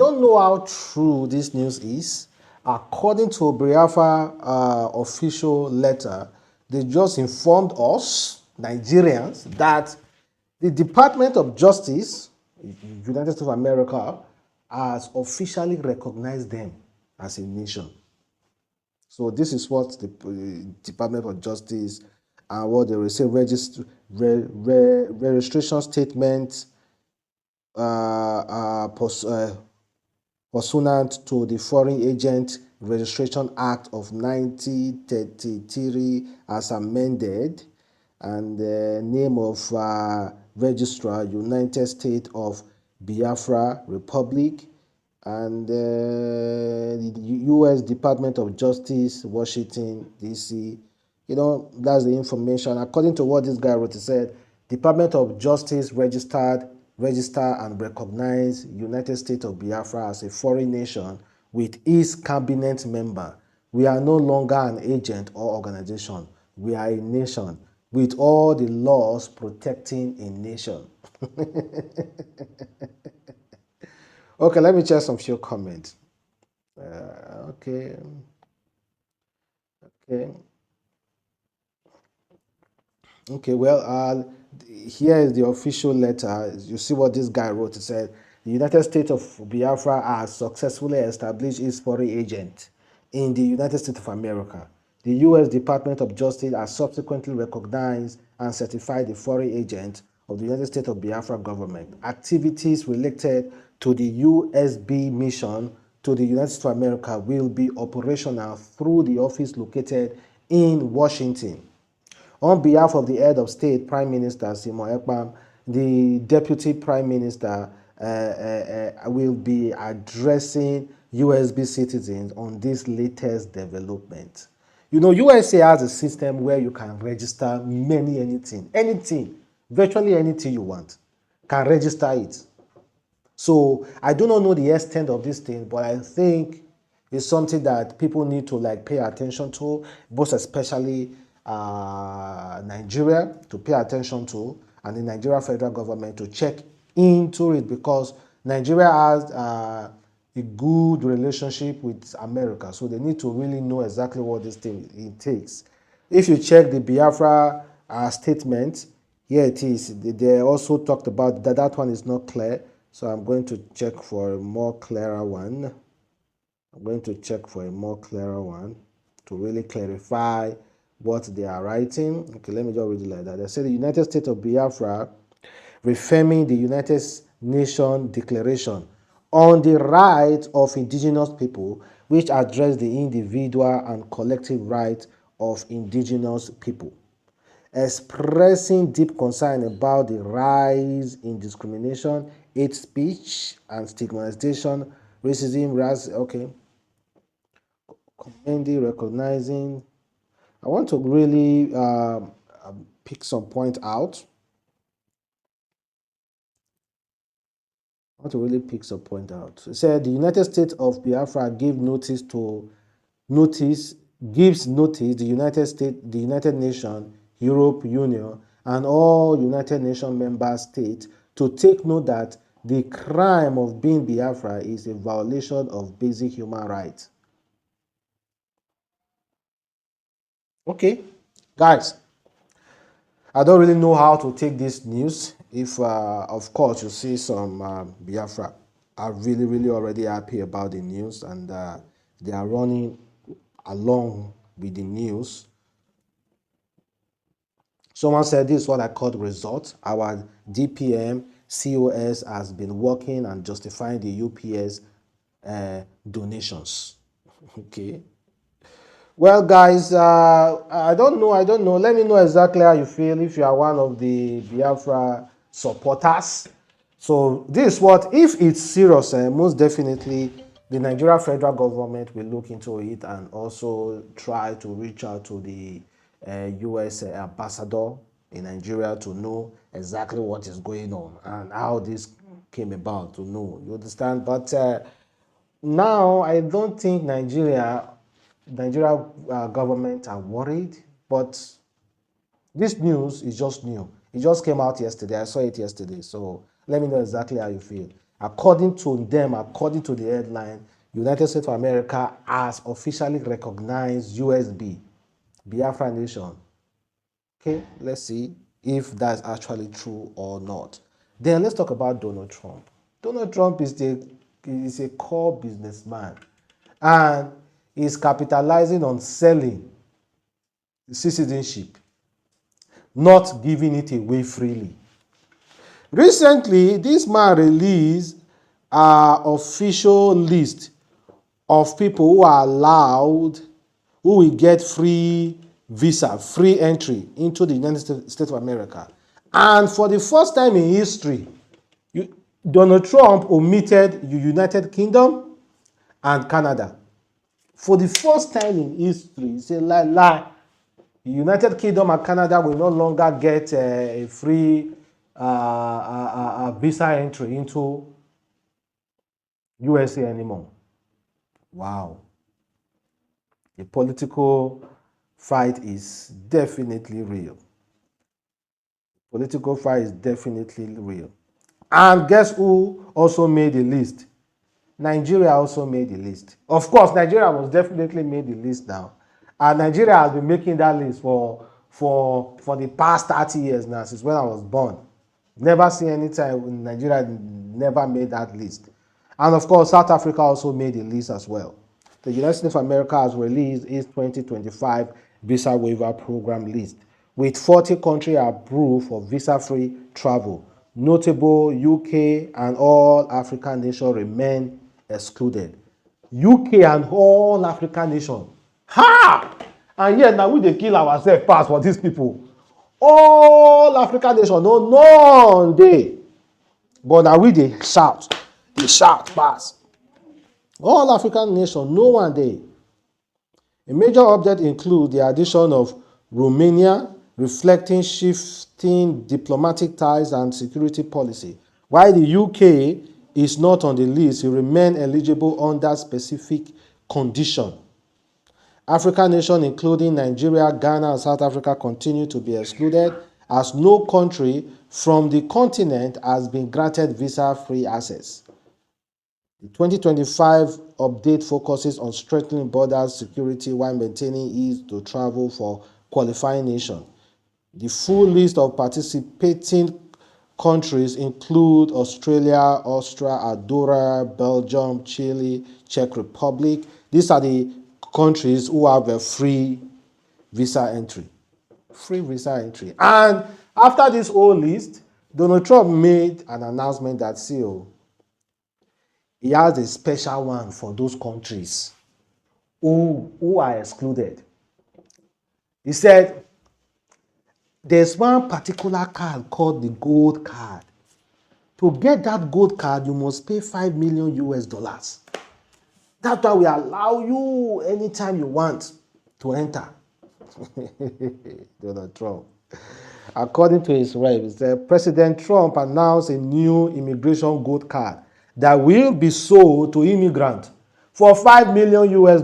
don't know how true this news is. According to Biafra official letter, they just informed us, Nigerians, that the Department of Justice, United States of America, has officially recognized them as a nation. So this is what the Department of Justice and what they will say registration statement pursuant to the Foreign Agent Registration Act of 1933 as amended, and the name of registrar, United States of Biafra Republic, and the U.S. Department of Justice, Washington, D.C. That's the information. According to what this guy wrote, he said, Department of Justice register and recognize United States of Biafra as a foreign nation with its cabinet member. We are no longer an agent or organization. We are a nation with all the laws protecting a nation. Okay, let me check some few comments. Okay. Well, here is the official letter. You see what this guy wrote. He said, the United States of Biafra has successfully established its foreign agent in the United States of America. The U.S. Department of Justice has subsequently recognized and certified the foreign agent of the United States of Biafra government. Activities related to the USB mission to the United States of America will be operational through the office located in Washington. On behalf of the head of state, Prime Minister Simon Ekpam, the Deputy Prime Minister will be addressing USB citizens on this latest development. USA has a system where you can register anything, virtually anything you want, can register it. So I do not know the extent of this thing, but I think it's something that people need to pay attention to, most especially Nigeria to pay attention to, and the Nigeria federal government to check into it, because Nigeria has a good relationship with America, so they need to really know exactly what this thing it takes. If you check the Biafra statement, here it is. They also talked about that one is not clear, so I'm going to check for a more clearer one. To really clarify what they are writing. Okay, let me just read it like that. They say the United States of Biafra, reaffirming the United Nations Declaration on the Rights of Indigenous People, which address the individual and collective rights of indigenous people, expressing deep concern about the rise in discrimination, hate speech, and stigmatization, racism, commending, recognizing. I want to really pick some point out. It said the United States of Biafra gives notice the United States, the United Nations, Europe Union, and all United Nations member states to take note that the crime of being Biafra is a violation of basic human rights. Okay, guys, I don't really know how to take this news. If, of course, you see some Biafra are really, really already happy about the news, and they are running along with the news. Someone said this is what I call the result. Our DPM COS has been working and justifying the UPS donations. Okay. Well, guys, I don't know. Let me know exactly how you feel, if you are one of the Biafra supporters. So this is what, if it's serious, most definitely the Nigeria federal government will look into it and also try to reach out to the US ambassador in Nigeria to know exactly what is going on and how this came about, to know. You understand? But now I don't think Nigeria government are worried, but this news is just new. It just came out yesterday. I saw it yesterday. So let me know exactly how you feel. According to them, according to the headline, United States of America has officially recognized USB, Biafra Nation. Okay, let's see if that's actually true or not. Then let's talk about Donald Trump. Donald Trump is a core businessman and is capitalizing on selling citizenship, not giving it away freely. Recently, this man released an official list of people who are allowed, who will get free visa, free entry into the United States of America. And for the first time in history, Donald Trump omitted the United Kingdom and Canada. For the first time in history, he said, lie. The United Kingdom and Canada will no longer get a free visa entry into USA anymore. Wow. The political fight is definitely real. Political fight is definitely real. And guess who also made the list? Nigeria also made the list. Of course, Nigeria was definitely made the list now. And Nigeria has been making that list for the past 30 years now, since when I was born. Never seen any time when Nigeria never made that list. And of course, South Africa also made the list as well. The United States of America has released its 2025 visa waiver program list, with 40 countries approved for visa-free travel. Notable UK and all African nations remain excluded. UK and all African nations. Ha! And yet now we dey kill ourselves pass for these people. All African nations, no none dey. But now we dey shout pass. All African nations, no one dey. A major update includes the addition of Romania, reflecting shifting diplomatic ties and security policy. While the UK is not on the list, it remains eligible under specific conditions. African nations including Nigeria, Ghana, and South Africa continue to be excluded, as no country from the continent has been granted visa-free access. The 2025 update focuses on strengthening border security while maintaining ease to travel for qualifying nations. The full list of participating countries include Australia, Austria, Andorra, Belgium, Chile, Czech Republic. These are the countries who have a free visa entry. Free visa entry. And after this whole list, Donald Trump made an announcement that, he has a special one for those countries who are excluded. He said, there's one particular card called the gold card. To get that gold card, you must pay $5 million US. That's why we allow you anytime you want to enter. Donald Trump. According to his rep, President Trump announced a new immigration gold card that will be sold to immigrants for $5 million US.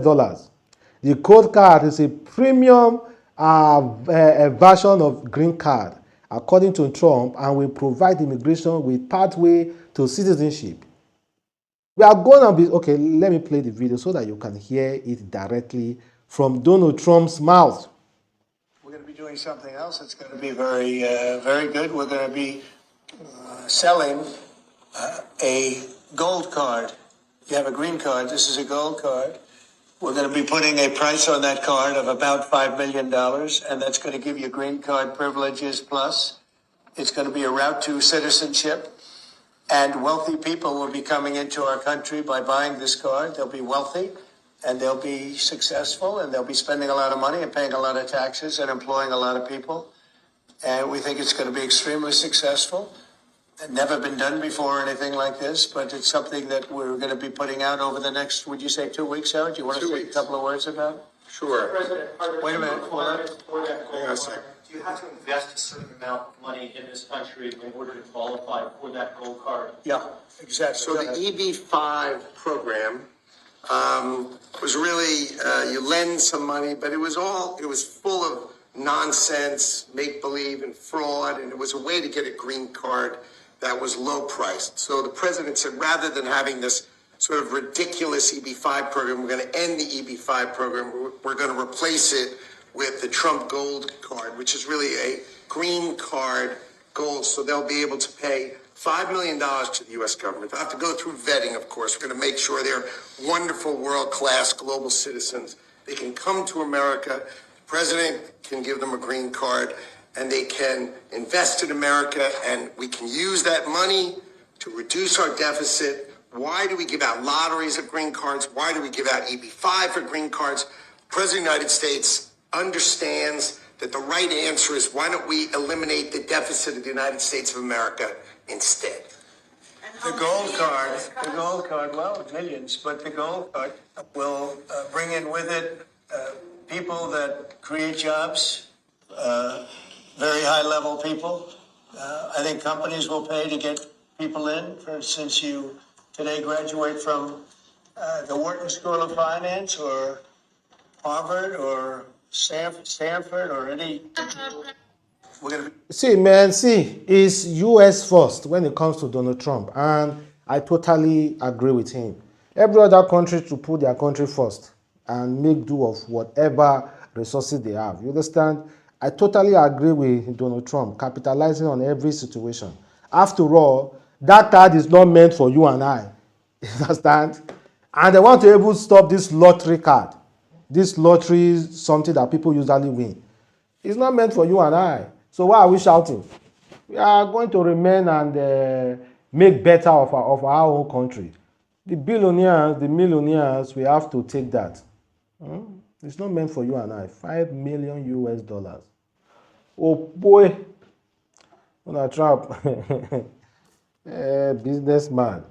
The gold card is a premium version of green card, according to Trump, and will provide immigration with pathway to citizenship. We are going to be, okay, let me play the video so that you can hear it directly from Donald Trump's mouth. We're going to be doing something else that's going to be very, very good. We're going to be selling a gold card. You have a green card. This is a gold card. We're going to be putting a price on that card of about $5 million, and that's going to give you green card privileges plus. It's going to be a route to citizenship, and wealthy people will be coming into our country by buying this card. They'll be wealthy, and they'll be successful, and they'll be spending a lot of money and paying a lot of taxes and employing a lot of people. And we think it's going to be extremely successful. Never been done before, anything like this, but it's something that we're going to be putting out over the next, would you say 2 weeks, Howard? Do you want to say a couple of words about it? Sure. President, wait a minute. Hang on a second. Do you have to invest a certain amount of money in this country in order to qualify for that gold card? Yeah, exactly. So the EB-5 program was really, you lend some money, but it was full of nonsense, make-believe, and fraud, and it was a way to get a green card that was low priced. So the president said, rather than having this sort of ridiculous EB-5 program, we're going to end the EB-5 program. We're going to replace it with the Trump Gold Card, which is really a green card gold. So they'll be able to pay $5 million to the U.S. government. They'll have to go through vetting, of course. We're going to make sure they're wonderful, world-class global citizens. They can come to America. The president can give them a green card, and they can invest in America, and we can use that money to reduce our deficit. Why do we give out lotteries of green cards? Why do we give out EB-5 for green cards? The President of the United States understands that the right answer is, why don't we eliminate the deficit of the United States of America instead? The gold card, well, millions, but the gold card will bring in with it people that create jobs, very high-level people. I think companies will pay to get people in. For instance, you today graduate from the Wharton School of Finance or Harvard or Stanford or any. We're going to be. See, man, it's US first when it comes to Donald Trump, and I totally agree with him. Every other country to put their country first and make do of whatever resources they have. You understand? I totally agree with Donald Trump, capitalizing on every situation. After all, that card is not meant for you and I. You understand? And they want to able stop this lottery card. This lottery is something that people usually win. It's not meant for you and I. So why are we shouting? We are going to remain and make better of our own country. The billionaires, the millionaires, we have to take that. It's not meant for you and I. $5 million US. Oh boy. Donald Trump. Businessman.